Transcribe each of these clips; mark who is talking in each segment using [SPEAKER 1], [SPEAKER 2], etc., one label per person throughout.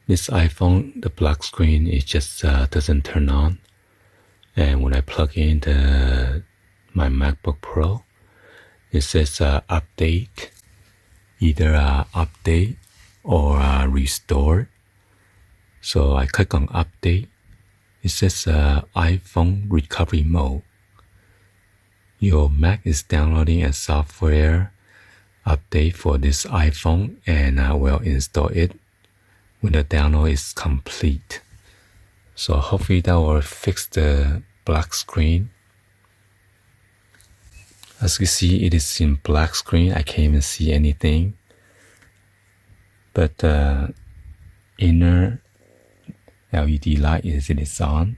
[SPEAKER 1] This iPhone, the black screen, it just doesn't turn on. And when I plug in my MacBook Pro, it says update, either update or restore. So I click on update. It says iPhone recovery mode. Your Mac is downloading a software update for this iPhone and will install it when the download is complete. So hopefully that will fix the black screen. As you see, it is in black screen. I can't even see anything. But the inner LED light is on.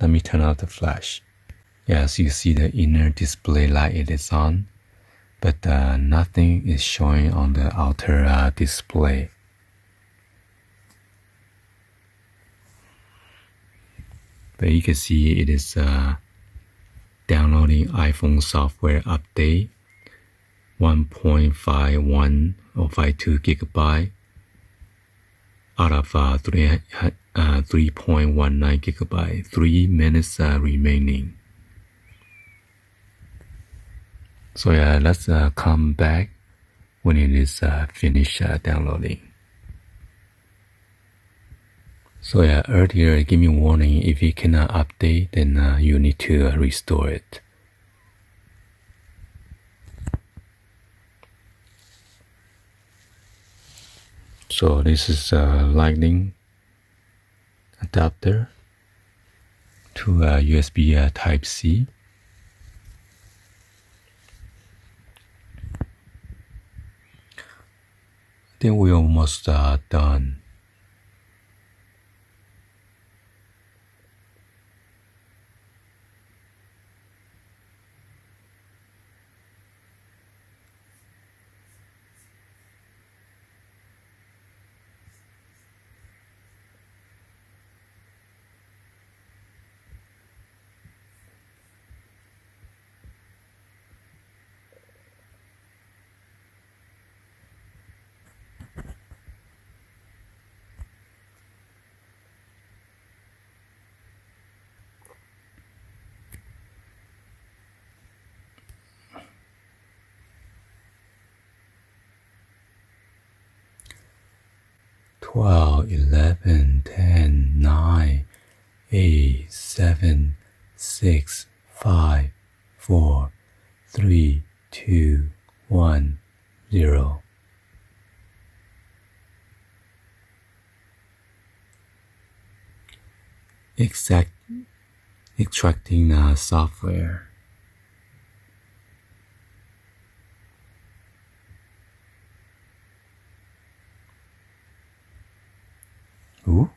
[SPEAKER 1] Let me turn off the flash. Yeah, as you see, the inner display light is on, but nothing is showing on the outer display. But you can see it is downloading iPhone software update 1.51 or 52 gigabyte out of 3.19 gigabyte. 3 minutes remaining. So yeah, let's come back when it is finished downloading. So yeah, earlier it gave me warning, if you cannot update, then you need to restore it. So this is a Lightning adapter to USB Type-C. I think we're almost done. Twelve, 11, 10, 9, 8, 7, 6, 5, 4, 3, 2, 1, 0. Extracting software. Ooh.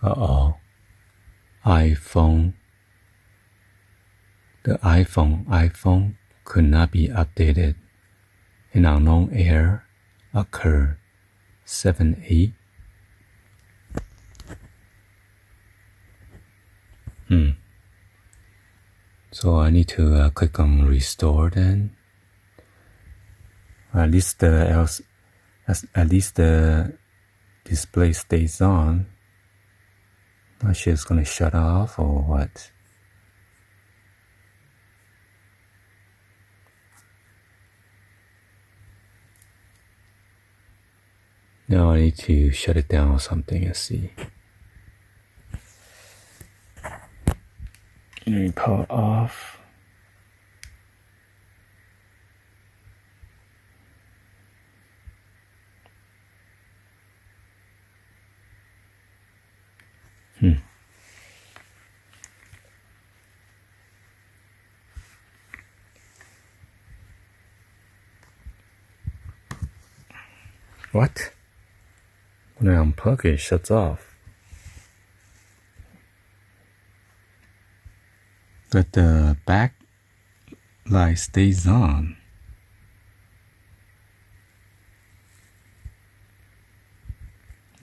[SPEAKER 1] Uh-oh. iPhone. The iPhone could not be updated. An unknown error occurred. 7.8. So I need to click on restore then. At least the display stays on. Not sure it's gonna shut off or what. Now I need to shut it down or something and see. Let me power off. What? When I unplug it, it shuts off. But the back light stays on.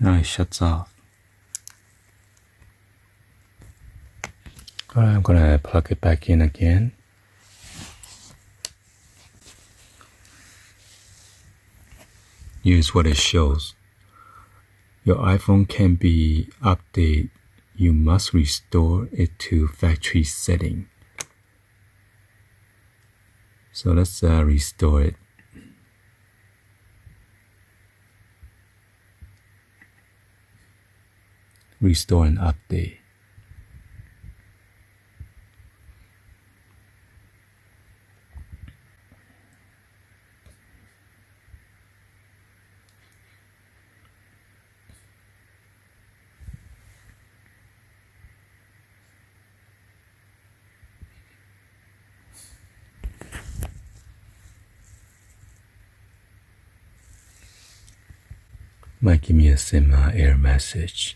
[SPEAKER 1] Now it shuts off. Alright, I'm gonna plug it back in again. Here's what it shows. Your iPhone can be updated. You must restore it to factory setting. So let's restore it. Restore and update. Might give me a same error message.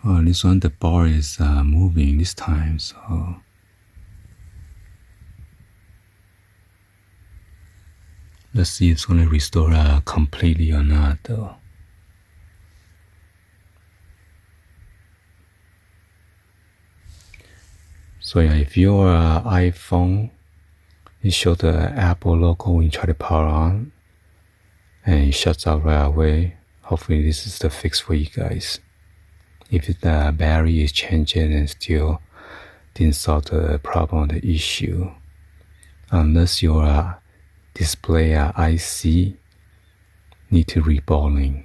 [SPEAKER 1] Oh, this one, the bar is moving this time, so let's see if it's going to restore completely or not, though. So yeah, if your iPhone, it shows the Apple logo when you try to power on, and it shuts off right away. Hopefully this is the fix for you guys. If the battery is changing and still didn't solve the problem or the issue, unless your display IC need to reballing.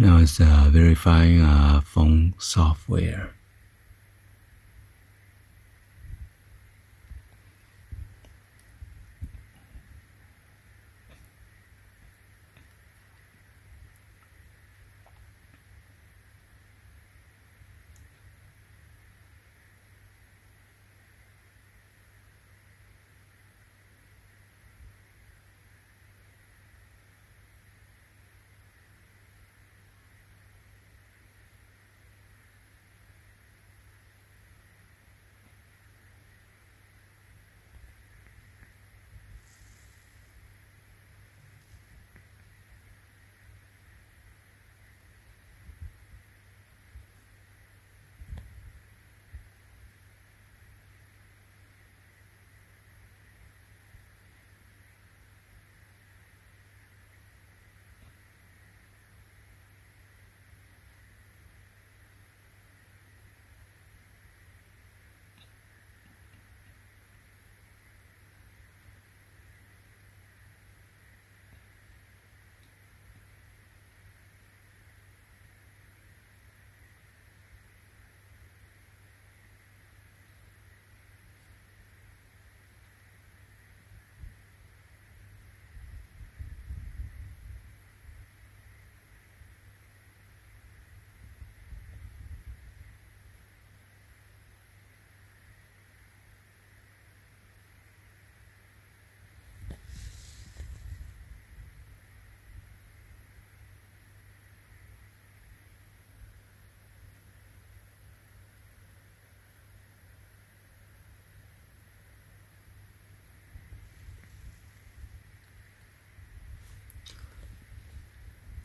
[SPEAKER 1] Now it's verifying phone software.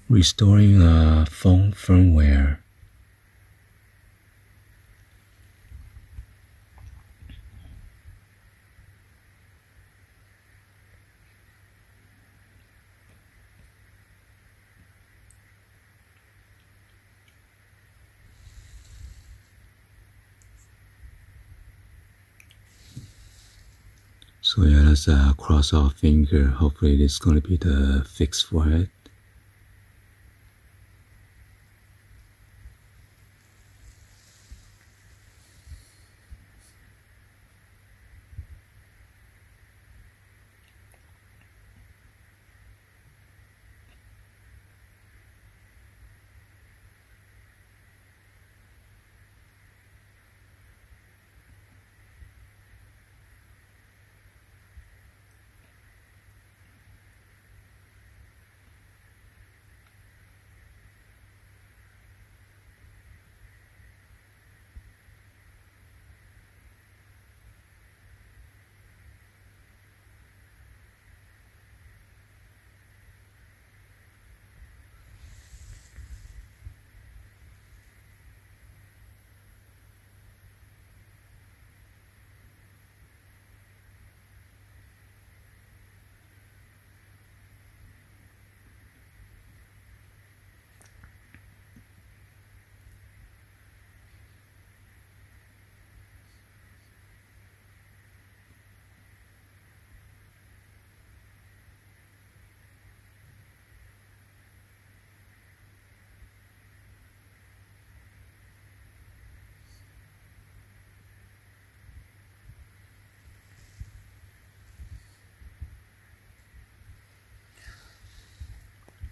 [SPEAKER 1] restoring a phone firmware. So yeah, let's cross our finger. Hopefully this is going to be the fix for it.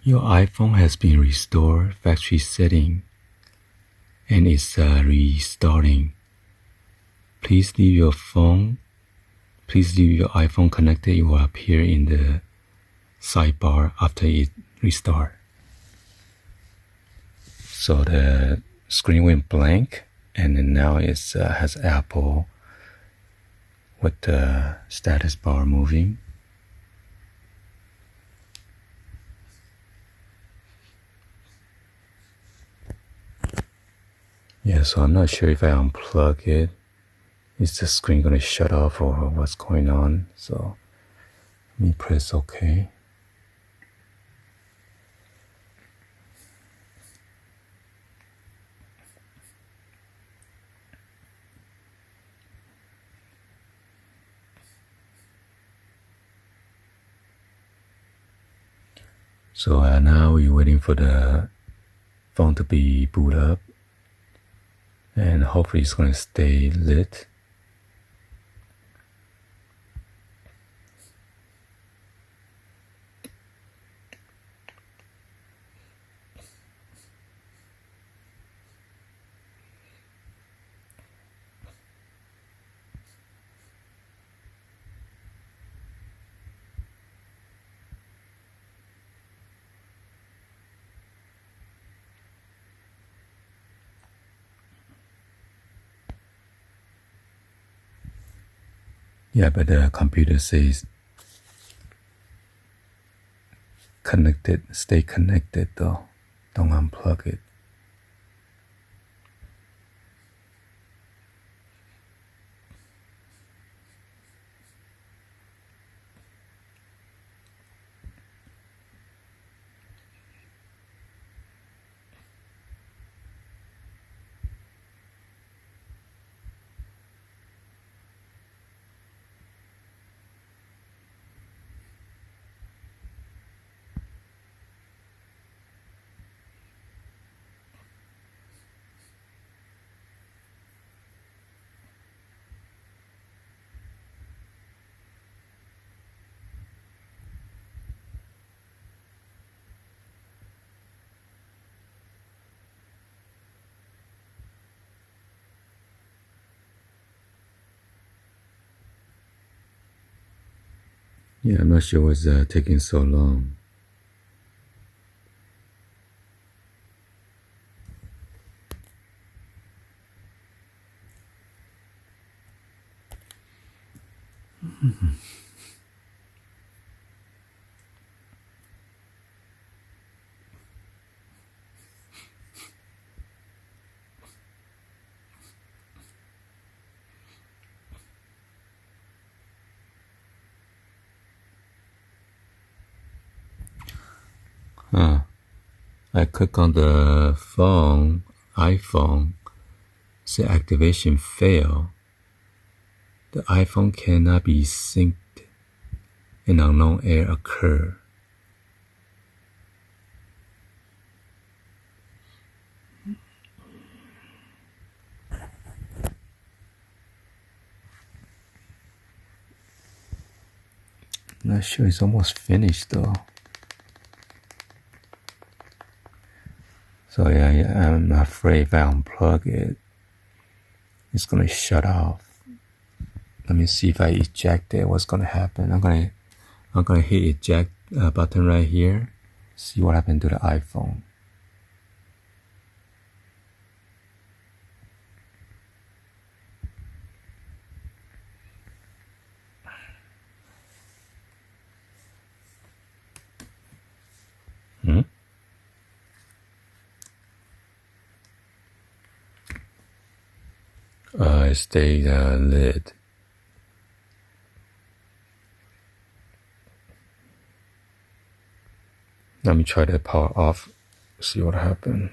[SPEAKER 1] Your iPhone has been restored factory setting and is restarting. Please leave your iPhone connected. It will appear in the sidebar after it restart. So the screen went blank, and then now it has Apple with the status bar moving. Yeah, so I'm not sure if I unplug it, is the screen going to shut off or what's going on? So let me press OK. So now we're waiting for the phone to be boot up, and hopefully it's going to stay lit. Yeah, but the computer says connected, stay connected though. Don't unplug it. Yeah, I'm not sure what's taking so long. I click on the phone, iPhone, say activation fail. The iPhone cannot be synced. An unknown error occur. Not sure, it's almost finished though. So yeah, I'm afraid if I unplug it, it's gonna shut off. Let me see if I eject it, what's gonna happen. I'm gonna hit eject button right here. See what happened to the iPhone. It stayed lit. Let me try to power off, see what happened.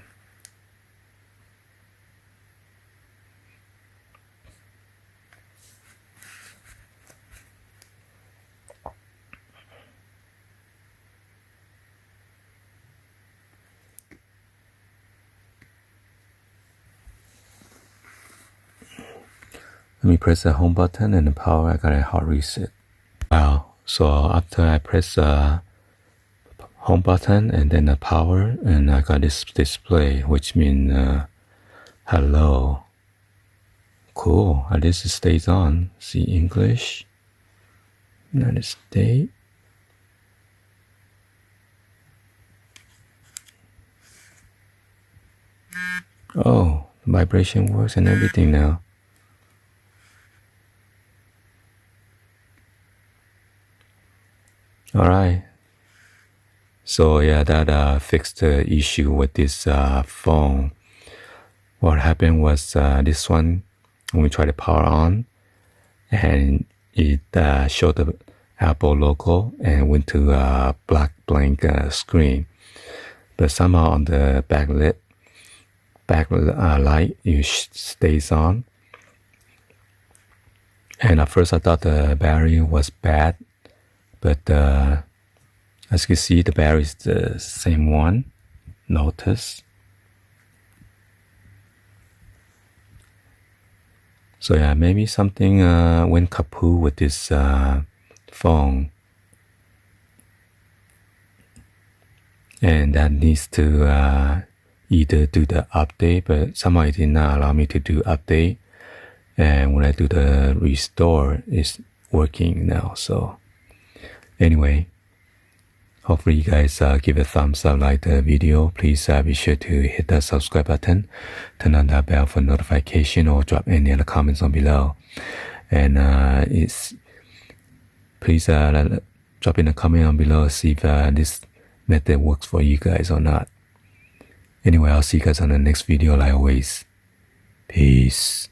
[SPEAKER 1] Let me press the home button and the power, I got a hard reset. Wow, so after I press the home button and then the power, and I got this display, which means hello. Cool, at least it stays on. See English, United States. Oh, vibration works and everything now. Alright, so yeah, that fixed the issue with this phone. What happened was this one, when we tried to power on, and it showed the Apple logo and went to a black blank screen. But somehow on the backlight, it stays on. And at first I thought the battery was bad. But as you can see, the battery is the same one. Notice. So yeah, maybe something went kaput with this phone. And that needs to either do the update, but somehow it did not allow me to do update. And when I do the restore, it's working now. So anyway, hopefully you guys give a thumbs up, like the video. Please be sure to hit that subscribe button, turn on that bell for notification, or drop any other comments on below. And please drop in a comment on below, see if this method works for you guys or not. Anyway, I'll see you guys on the next video like always. Peace.